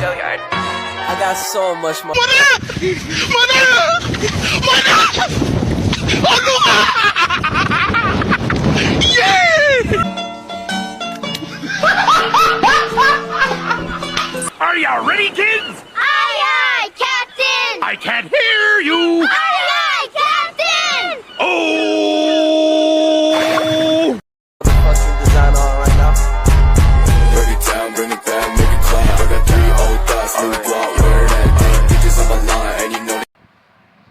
I got so much more. Are you ready, kids? Aye, aye, Captain! I can't hear you. Aye, aye, Captain! Oh! Fucking design on right now. Break it down, bring it back, make it clap. I got 3 old thoughts, new block, wear that thing. Bitches on my line, and you know.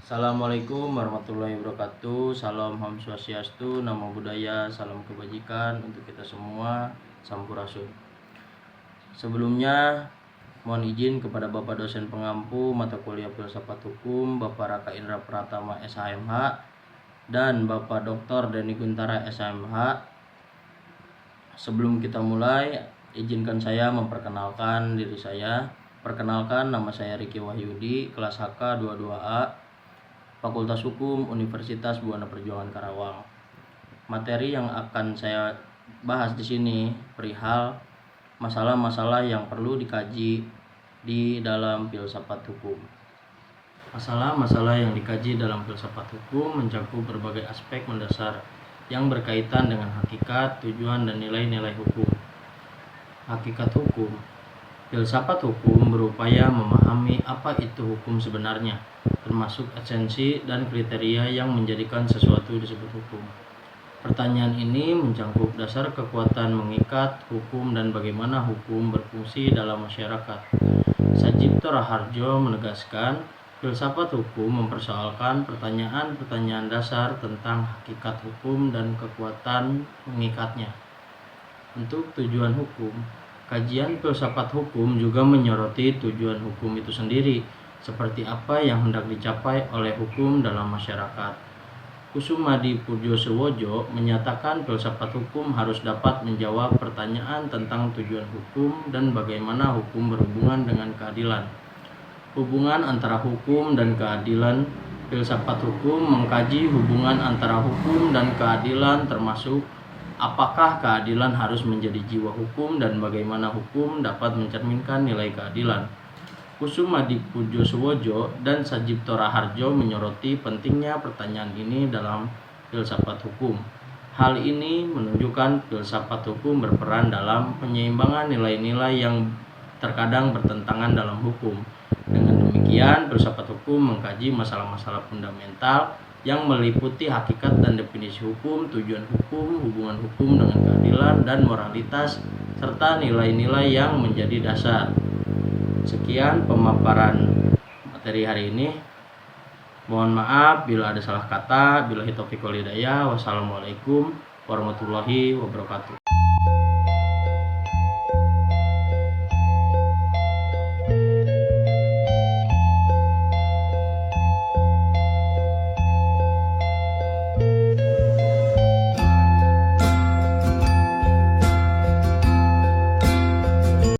Assalamualaikum warahmatullahi wabarakatuh. Salam Om Swastiastu, Namo Buddhaya, salam kebajikan untuk kita semua. Sampurasun. Sebelumnya mohon izin kepada Bapak dosen pengampu mata kuliah Filsafat Hukum, Bapak Raka Indra Pratama SHMH dan Bapak Dr. Denny Guntara SHMH. Sebelum kita mulai, izinkan saya memperkenalkan diri saya. Perkenalkan, nama saya Riki Wahyudi, kelas HK 22A, Fakultas Hukum Universitas Buana Perjuangan Karawang. Materi yang akan saya bahas di sini perihal masalah-masalah yang perlu dikaji di dalam filsafat hukum. Masalah-masalah yang dikaji dalam filsafat hukum mencakup berbagai aspek mendasar yang berkaitan dengan hakikat, tujuan, dan nilai-nilai hukum. Hakikat hukum. Filsafat hukum berupaya memahami apa itu hukum sebenarnya, termasuk esensi dan kriteria yang menjadikan sesuatu disebut hukum. Pertanyaan ini mencangkup dasar kekuatan mengikat hukum dan bagaimana hukum berfungsi dalam masyarakat. Sajipto Raharjo menegaskan, filsafat hukum mempersoalkan pertanyaan-pertanyaan dasar tentang hakikat hukum dan kekuatan mengikatnya. Untuk tujuan hukum, kajian filsafat hukum juga menyoroti tujuan hukum itu sendiri, seperti apa yang hendak dicapai oleh hukum dalam masyarakat. Kusumadi Purjosowojo menyatakan filsafat hukum harus dapat menjawab pertanyaan tentang tujuan hukum dan bagaimana hukum berhubungan dengan keadilan. Hubungan antara hukum dan keadilan. Filsafat hukum mengkaji hubungan antara hukum dan keadilan, termasuk apakah keadilan harus menjadi jiwa hukum dan bagaimana hukum dapat mencerminkan nilai keadilan. Kusumadi Purjosowojo dan Sajipto Raharjo menyoroti pentingnya pertanyaan ini dalam filsafat hukum. Hal ini menunjukkan filsafat hukum berperan dalam penyeimbangan nilai-nilai yang terkadang bertentangan dalam hukum. Dengan demikian, filsafat hukum mengkaji masalah-masalah fundamental yang meliputi hakikat dan definisi hukum, tujuan hukum, hubungan hukum dengan keadilan dan moralitas, serta nilai-nilai yang menjadi dasar. Sekian pemaparan materi hari ini. Mohon maaf bila ada salah kata. Billahi taufiq wal hidayah. Wassalamualaikum warahmatullahi wabarakatuh.